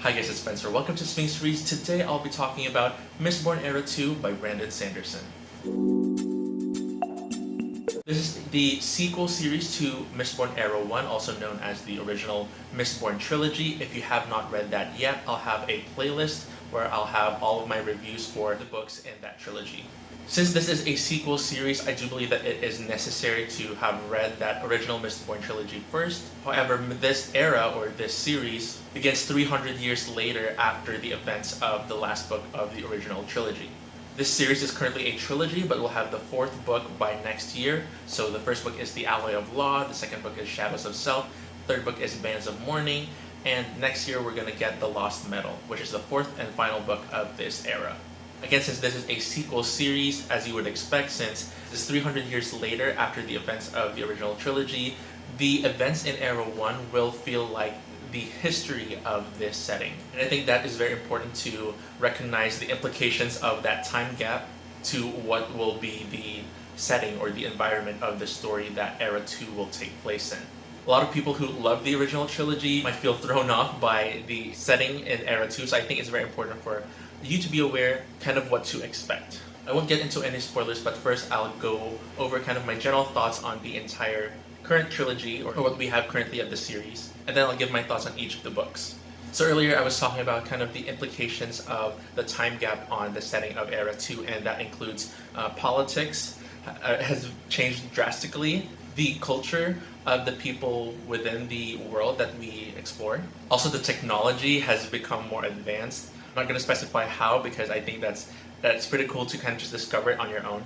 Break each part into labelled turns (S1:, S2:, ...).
S1: Hi guys, it's Spencer. Welcome to Sphynx Series. Today I'll be talking about Mistborn Era 2 by Sanderson. This is the sequel series to Mistborn Era 1, also known as the original Mistborn trilogy. If you have not read that yet, I'll have a playlist where I'll have all of my reviews for the books in that trilogy. Since this is a sequel series, I do believe that it is necessary to have read that original Mistborn trilogy first. However, this era, or this series, begins 300 years later after the events of the last book of the original trilogy. This series is currently a trilogy, but we'll have the fourth book by next year. So the first book is The Alloy of Law, the second book is Shadows of Self, third book is Bands of Mourning, and next year we're going to get The Lost Metal, which is the fourth and final book of this era. Again, since this is a sequel series, as you would expect, since it's 300 years later after the events of the original trilogy, the events in Era 1 will feel like the history of this setting. And I think that is very important to recognize the implications of that time gap to what will be the setting or the environment of the story that Era 2 will take place in. A lot of people who love the original trilogy might feel thrown off by the setting in Era 2, so I think it's very important for you to be aware kind of what to expect. I won't get into any spoilers, but first I'll go over kind of my general thoughts on the entire current trilogy, or what we have currently of the series, and then I'll give my thoughts on each of the books. So earlier I was talking about kind of the implications of the time gap on the setting of Era 2, and that includes politics has changed drastically, the culture of the people within the world that we explore. Also, the technology has become more advanced. I'm not going to specify how, because I think that's pretty cool to kind of just discover it on your own.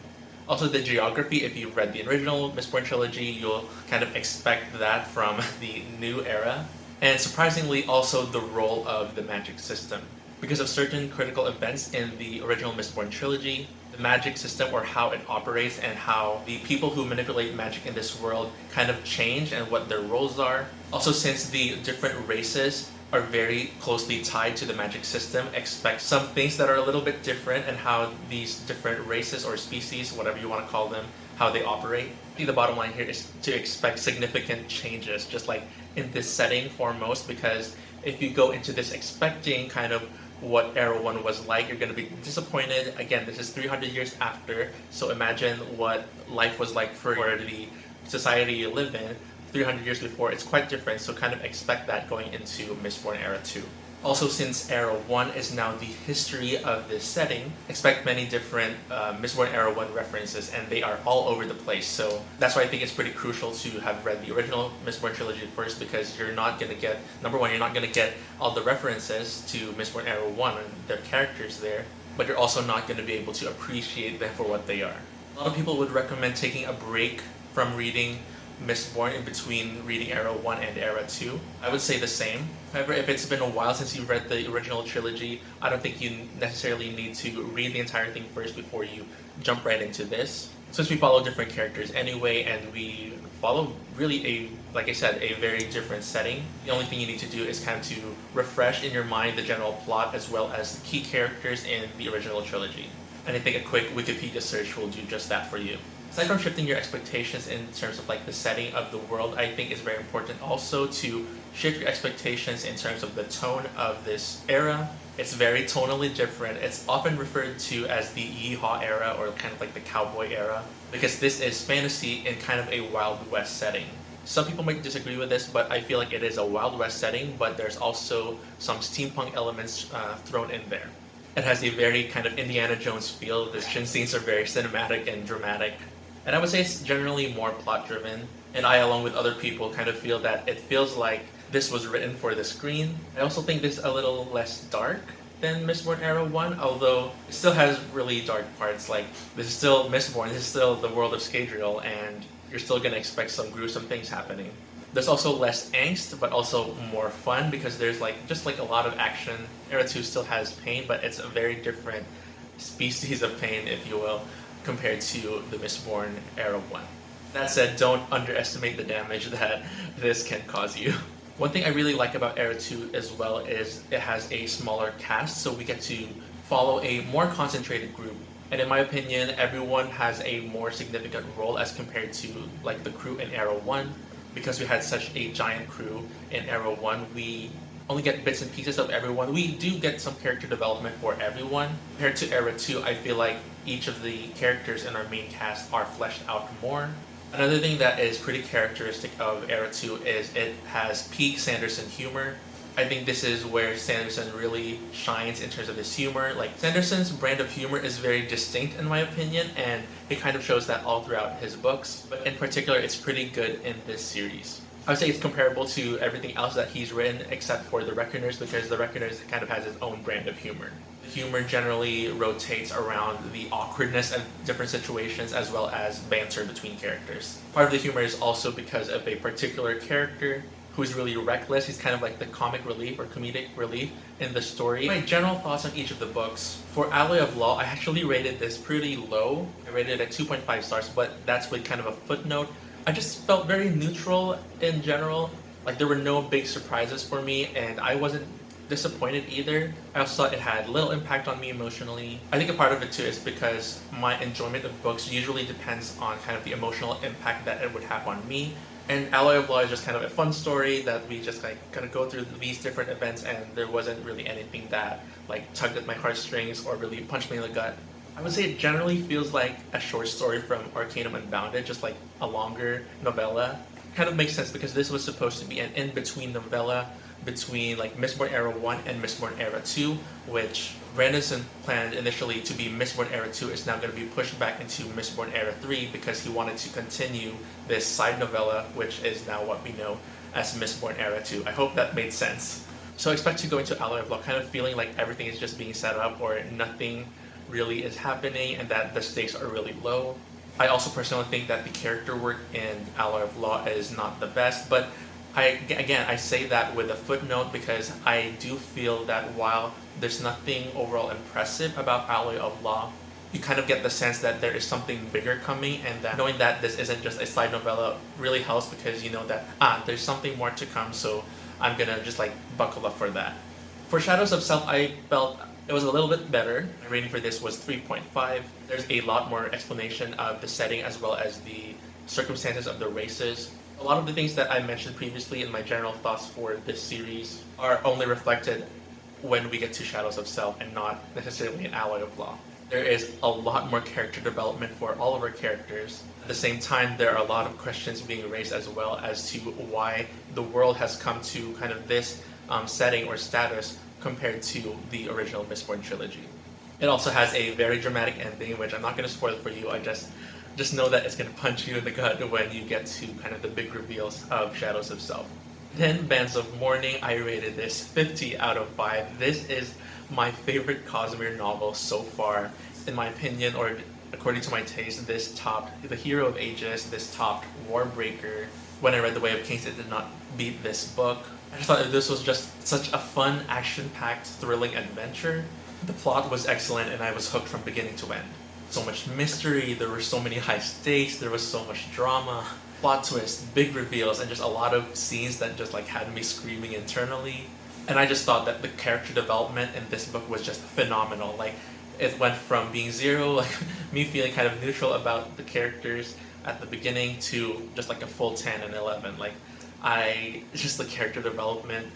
S1: Also, the geography, if you've read the original Mistborn trilogy, you'll kind of expect that from the new era. And surprisingly, also the role of the magic system. Because of certain critical events in the original Mistborn trilogy, the magic system, or how it operates and how the people who manipulate magic in this world kind of change and what their roles are. Also, since the different races are very closely tied to the magic system, expect some things that are a little bit different, and how these different races or species, whatever you want to call them, how they operate. I think the bottom line here is to expect significant changes, just like in this setting foremost, because if you go into this expecting kind of what Era 1 was like, you're going to be disappointed. Again, this is 300 years after, so imagine what life was like for the society you live in 300 years before. It's quite different, so kind of expect that going into Mistborn Era 2. Also, since Era 1 is now the history of this setting, expect many different Mistborn Era 1 references, and they are all over the place. So that's why I think it's pretty crucial to have read the original Mistborn trilogy first, because you're not going to get, number one, you're not going to get all the references to Mistborn Era 1 and their characters there, but you're also not going to be able to appreciate them for what they are. A lot of people would recommend taking a break from reading Mistborn in between reading Era 1 and Era 2. I would say the same. However, if it's been a while since you've read the original trilogy, I don't think you necessarily need to read the entire thing first before you jump right into this. Since we follow different characters anyway, and we follow really like I said, a very different setting, the only thing you need to do is kind of to refresh in your mind the general plot as well as the key characters in the original trilogy. And I think a quick Wikipedia search will do just that for you. Aside from shifting your expectations in terms of like the setting of the world, I think it's very important also to shift your expectations in terms of the tone of this era. It's very tonally different. It's often referred to as the Yeehaw era, or kind of like the cowboy era, because this is fantasy in kind of a Wild West setting. Some people might disagree with this, but I feel like it is a Wild West setting, but there's also some steampunk elements thrown in there. It has a very kind of Indiana Jones feel. The action scenes are very cinematic and dramatic. And I would say it's generally more plot-driven, and I, along with other people, kind of feel that it feels like this was written for the screen. I also think this is a little less dark than Mistborn Era 1, although it still has really dark parts. Like, this is still Mistborn, this is still the world of Scadrial, and you're still going to expect some gruesome things happening. There's also less angst, but also more fun, because there's just a lot of action. Era 2 still has pain, but it's a very different species of pain, if you will, compared to the Mistborn Era 1. That said, don't underestimate the damage that this can cause you. One thing I really like about Era 2 as well is it has a smaller cast, so we get to follow a more concentrated group. And in my opinion, everyone has a more significant role as compared to like the crew in Era 1. Because we had such a giant crew in Era 1, we only get bits and pieces of everyone. We do get some character development for everyone. Compared to Era 2, I feel like each of the characters in our main cast are fleshed out more. Another thing that is pretty characteristic of Era 2 is it has peak Sanderson humor. I think this is where Sanderson really shines in terms of his humor. Like, Sanderson's brand of humor is very distinct in my opinion, and it kind of shows that all throughout his books. But in particular, it's pretty good in this series. I would say it's comparable to everything else that he's written except for The Reckoners, because The Reckoners kind of has its own brand of humor. The humor generally rotates around the awkwardness of different situations as well as banter between characters. Part of the humor is also because of a particular character who's really reckless. He's kind of like the comic relief or comedic relief in the story. My general thoughts on each of the books. For Alloy of Law, I actually rated this pretty low. I rated it at 2.5 stars, but that's with kind of a footnote. I just felt very neutral in general. Like, there were no big surprises for me, and I wasn't disappointed either. I also thought it had little impact on me emotionally. I think a part of it too is because my enjoyment of books usually depends on kind of the emotional impact that it would have on me. And Alloy of Law is just kind of a fun story that we just like kind of go through these different events, and there wasn't really anything that like tugged at my heartstrings or really punched me in the gut. I would say it generally feels like a short story from Arcanum Unbounded, just like a longer novella. Kind of makes sense because this was supposed to be an in-between novella between like Mistborn Era 1 and Mistborn Era 2, which Sanderson planned initially to be Mistborn Era 2 is now going to be pushed back into Mistborn Era 3 because he wanted to continue this side novella, which is now what we know as Mistborn Era 2. I hope that made sense. So I expect to go into Alloy of Law kind of feeling like everything is just being set up or nothing really is happening and that the stakes are really low. I also personally think that the character work in Alloy of Law is not the best, but I say that with a footnote because I do feel that while there's nothing overall impressive about Alloy of Law, you kind of get the sense that there is something bigger coming, and that knowing that this isn't just a side novella really helps because you know that there's something more to come, so I'm gonna just like buckle up for that. For Shadows of Self, I felt it was a little bit better. My rating for this was 3.5. There's a lot more explanation of the setting as well as the circumstances of the races. A lot of the things that I mentioned previously in my general thoughts for this series are only reflected when we get to Shadows of Self and not necessarily in Alloy of Law. There is a lot more character development for all of our characters. At the same time, there are a lot of questions being raised as well as to why the world has come to kind of this setting or status compared to the original Mistborn trilogy. It also has a very dramatic ending, which I'm not going to spoil for you. I just know that it's going to punch you in the gut when you get to kind of the big reveals of Shadows of Self. Then Bands of Mourning, I rated this 50 out of 5. This is my favorite Cosmere novel so far. In my opinion, or according to my taste, this topped The Hero of Ages, this topped Warbreaker. When I read The Way of Kings, it did not beat this book. I just thought that this was just such a fun, action-packed, thrilling adventure. The plot was excellent and I was hooked from beginning to end. So much mystery, there were so many high stakes, there was so much drama, plot twists, big reveals, and just a lot of scenes that just like had me screaming internally. And I just thought that the character development in this book was just phenomenal. Like, it went from being zero, like me feeling kind of neutral about the characters at the beginning, to just like a full 10 and 11. Like, just the character development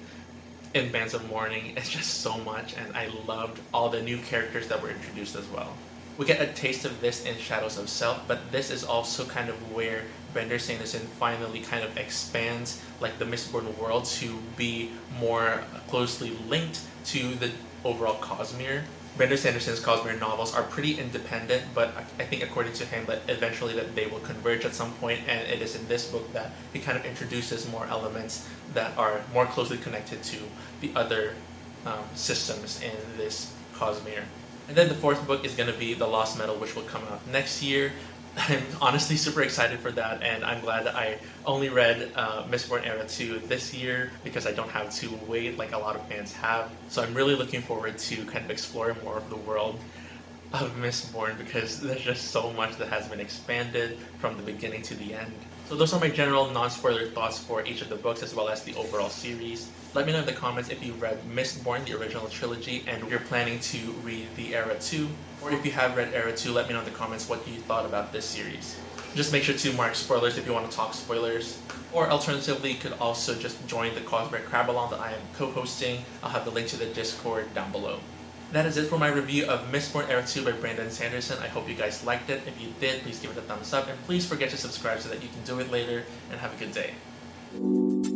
S1: in Bands of Mourning is just so much, and I loved all the new characters that were introduced as well. We get a taste of this in Shadows of Self, but this is also kind of where Sanderson finally kind of expands like the Mistborn world to be more closely linked to the overall Cosmere. Sanderson's Cosmere novels are pretty independent, but I think according to him that eventually that they will converge at some point, and it is in this book that he kind of introduces more elements that are more closely connected to the other systems in this Cosmere. And then the fourth book is going to be The Lost Metal, which will come out next year. I'm honestly super excited for that, and I'm glad that I only read Mistborn Era 2 this year because I don't have to wait like a lot of fans have. So I'm really looking forward to kind of exploring more of the world of Mistborn because there's just so much that has been expanded from the beginning to the end. So those are my general non-spoiler thoughts for each of the books as well as the overall series. Let me know in the comments if you read Mistborn, the original trilogy, and you're planning to read the Era 2. Or if you have read Era 2, let me know in the comments what you thought about this series. Just make sure to mark spoilers if you want to talk spoilers. Or alternatively, you could also just join the Cosmere Crab-along that I am co-hosting. I'll have the link to the Discord down below. That is it for my review of Mistborn Era 2 by Brandon Sanderson. I hope you guys liked it. If you did, please give it a thumbs up, and please forget to subscribe so that you can do it later, and have a good day.